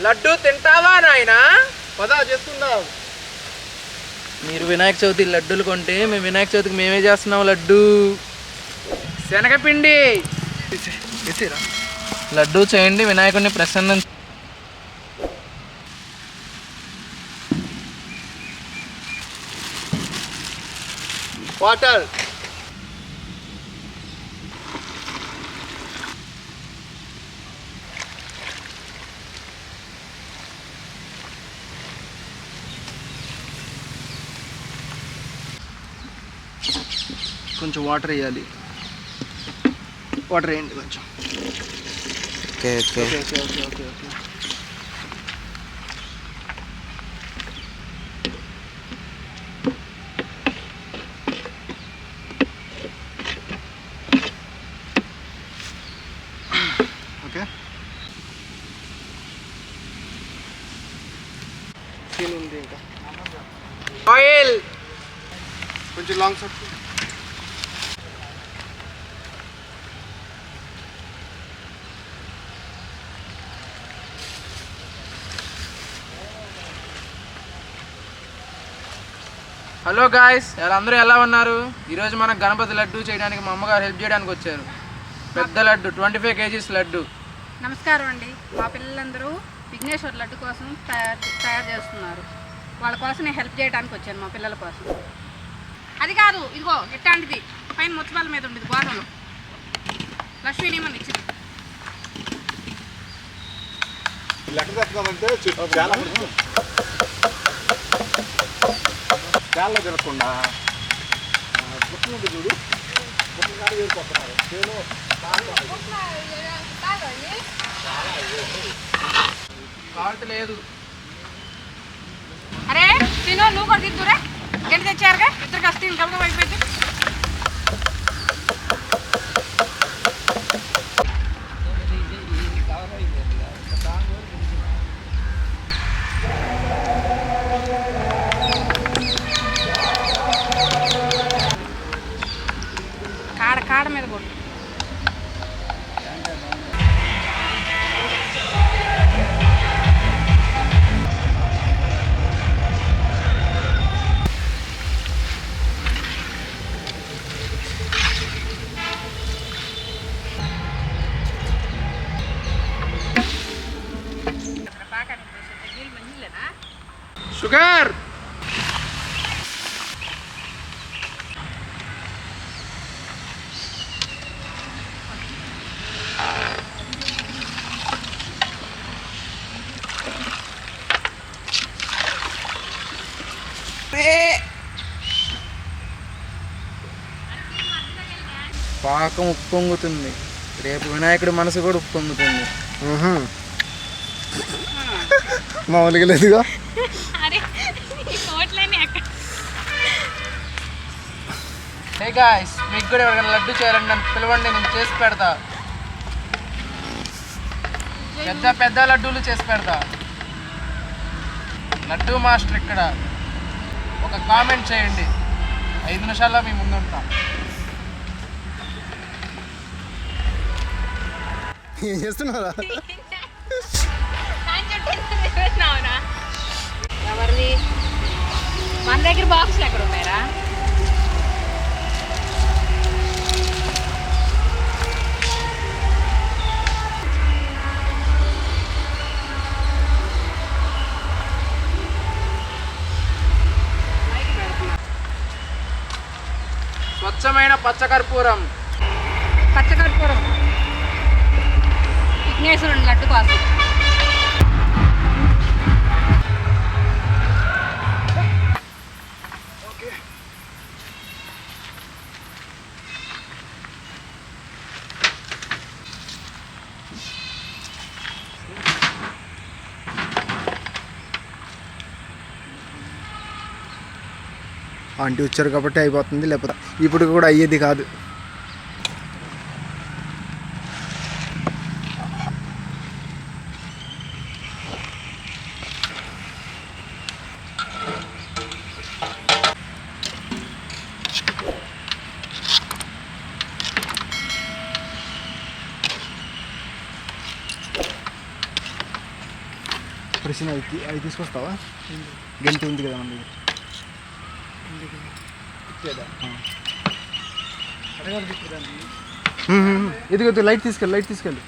లడ్డు తింటావా నాయనా? పదా చేసుకుందాం. మీరు వినాయక చవితి లడ్డూలు కొంటే మేము వినాయక చవితికి మేమే చేస్తున్నాం లడ్డు. శనగపిండి లడ్డు చేయండి, వినాయకుడిని ప్రసన్నం. వాటర్. కొంచెం వాటర్ వేయాలి. వాటర్ వేయండి కొంచెం. Okay okay okay okay okay okay. Okay. ఉంది ఇంకా ఆయిల్ కొంచెం లాంగ్ షాట్. హలో గాయ్స్, అందరూ ఎలా ఉన్నారు? ఈరోజు మనం గణపతి లడ్డు చేయడానికి మా అమ్మగారు హెల్ప్ చేయడానికి వచ్చారు. పెద్ద లడ్డు 25 kgs లడ్డు. నమస్కారం అండి. మా పిల్లలందరూ విఘ్నేశ్వర లడ్డు కోసం తయారు చేస్తున్నారు. వాళ్ళ కోసం నేను హెల్ప్ చేయడానికి వచ్చాను, మా పిల్లల కోసం. అది కాదు, ఇదిగో ఎట్లాంటిది పైన ముచ్చబాల మీద ఉండేది గోడలో లక్ష్మీనేమని ఇచ్చింది. లెక్క తప్పుకోమంటే చాలా చాలా తిరగకుండా పుట్టిన చూడు పుట్టిన వేరుకుంటున్నారు. సాల్ట్ లేదు. అరే తిను, నువ్వు కూడా తిద్దురా. గంట తెచ్చారుగా, ఇద్దరికి వస్తే ఇంకా అయిపోయింది. కాడ మీద కొట్టు. షుగర్. పాకం ఉప్పొంగుతుంది. రేపు వినాయకుడి మనసు కూడా ఉప్పొంగుతుంది. మామూలుగా లేదుగా. హే గాయ్స్, మీకు కూడా ఎవరికైనా లడ్డు చేయాలండి నన్ను పిలవండి, నేను చేసి పెడతా. పెద్ద పెద్ద లడ్డూలు చేసి పెడతా. లడ్డు మాస్టర్ ఇక్కడ. ఒక కామెంట్ చేయండి, 5 నిమిషాల్లో మీ ముందు ఉంటాం. ఏం చేస్తున్నారా? ఎవరిది? మన దగ్గర బాక్స్లు ఎక్కడ ఉన్నాయరా? స్వచ్ఛమైన పచ్చకర్పూరం. పచ్చకర్పూరం విఘ్నేశ్వరుని లడ్డు కోసం. ఆంటీ వచ్చారు కాబట్టి అయిపోతుంది, లేకపోతే ఇప్పుడు కూడా అయ్యేది కాదు. ప్రశ్న అవి తీసుకొస్తావా? గంట ఉంది కదా మన ఎదుగు లైట్ తీసుకెళ్ళి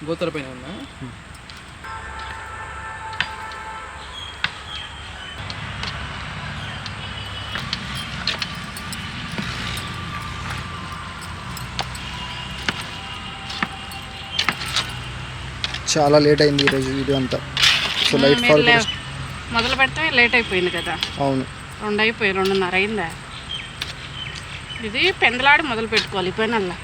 గోతల పైన ఉన్నా. చాలా లేట్ అయింది ఈరోజు వీడియో అంతా. సో లైట్ ఫాల్ మొదలు పెడితే లేట్ అయిపోయింది కదా. అవును, 2 అయిపోయి 2:30 అయిందా. ఇది పెందలాడి మొదలు పెట్టుకోవాలి. పోయినల్లా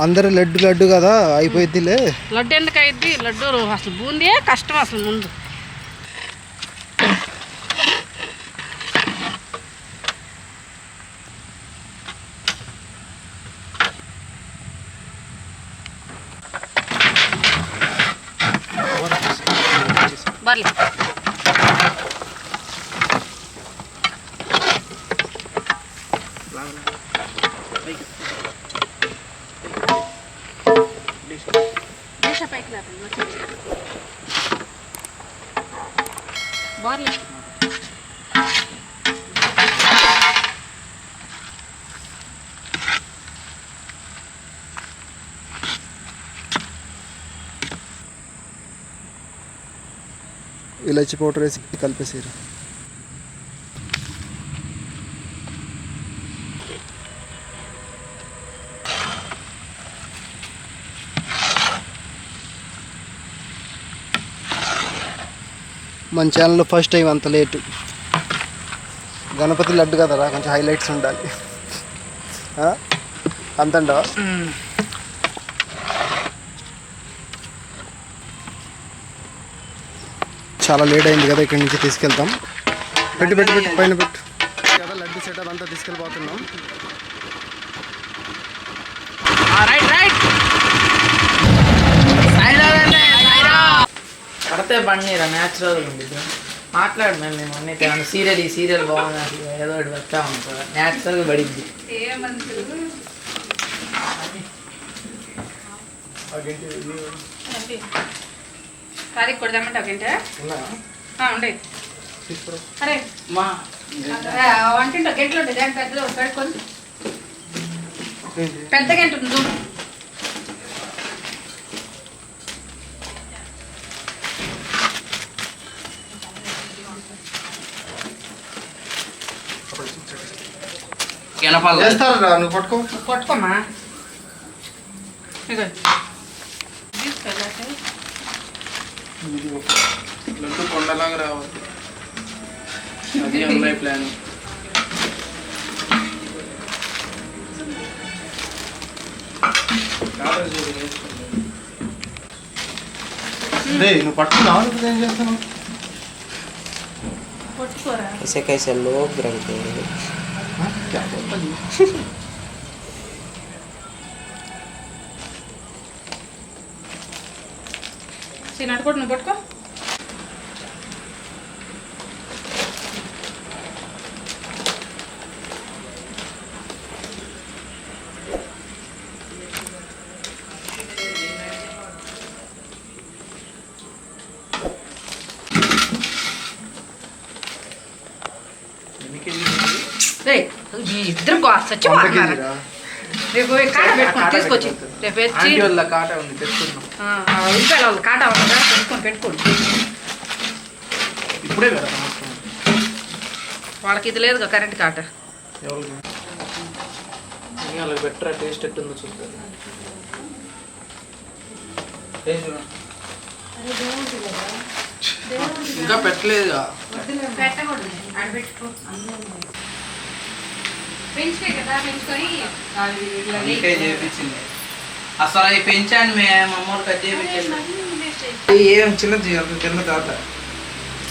అందరూ లడ్డు కదా అయిపోయిద్దిలే. లడ్డు ఎందుకు అయింది? లడ్డు అసలు బూందే కష్టం అసలు ముందు. బర్లే పైకి బర్లే ఇలాచి పౌడర్ వేసి కలిపేసారు. మన ఛానల్లో ఫస్ట్ టైం అంత లేటు. గణపతి లడ్డు కదరా, కొంచెం హైలైట్స్ ఉండాలి. అంతండవా? చాలా లేట్ అయింది కదా, ఇక్కడి నుంచి తీసుకెళ్తాం. పెట్టు పైన పెట్టు కదా. లడ్డు సెటప్ అంతా తీసుకెళ్ళిపోతున్నాం. పడితే బండిరా న్యాచురల్గా ఉంది. మాట్లాడు మేము అన్నీ ఈ సీరియల్ బాగుంది, అసలు ఏదో ఒకటి వస్తా ఉంటుంది, న్యాచురల్గా పడిద్ది. కారీ కొడదామంటే ఒకంటే ఉండే. అరే మా వంటింటో గంటలు ఉంటుంది. దాని పెద్దలో కడుక్కొని పెద్ద గంట ఉంది. వేస్తారా? నువ్వు పట్టుకోమ్మా. లడ్డు కొండలాగా రావాలి, అది అమ్మాయి ప్లాన్. నువ్వు పట్టుకున్నావు, ఏం చేస్తాను? పట్టుకోరా. ऐसे कैसे लोग रखते हैं? నడుకోడు, నువ్వు పట్టుకో. ఇద్దరు చచ్చిపోతున్నారు. రేపు కాట పెట్టుకొని తీసుకొచ్చి రేపు కాట ఉంది పెట్టుకున్నాం. రూపాయల కాట ఉంటుందా? పెట్టుకోండి. ఇప్పుడే కదా వాళ్ళకి ఇది లేదు కరెంట్ కాట. ఎవరికి వాళ్ళకి బెటర్ టేస్ట్ ఎట్టుందో చూస్తారు. ఇంకా పెట్టలేదుగా. చేపించింది అసలు అవి పెంచాను మేము అమ్మోరు కట్ చేయించాను. ఏం చిన్న కింద తాత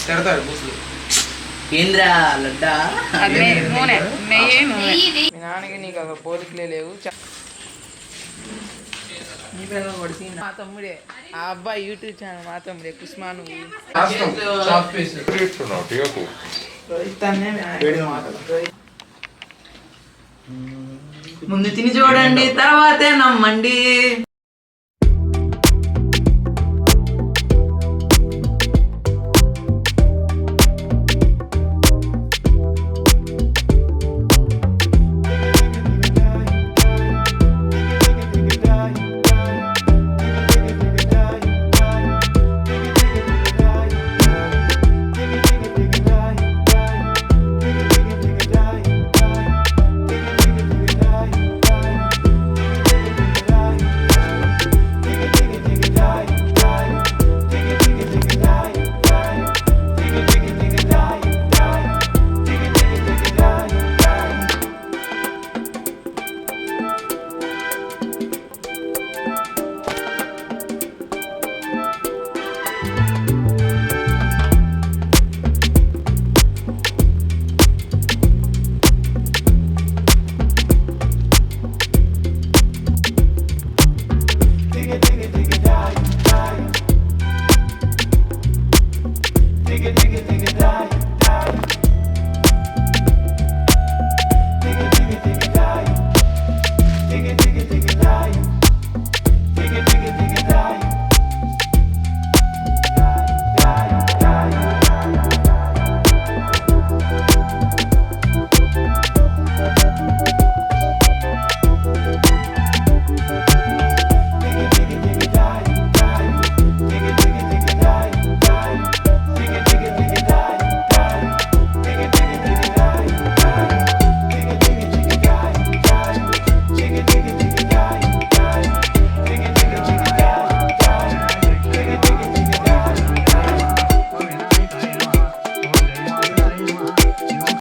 తిడతాడు బూసులు. ఏంద్రా లడ్డా మీ నాన్నకి నీకు అసలు పోలికలే లేవు. నీ పిల్లలు పడితే మా తమ్ముడే, ఆ అబ్బాయి యూట్యూబ్ ఛానల్ మా తమ్ముడే కుస్మా. నువ్వు ముందు తిని చూడండి, తర్వాతే నమ్మండి.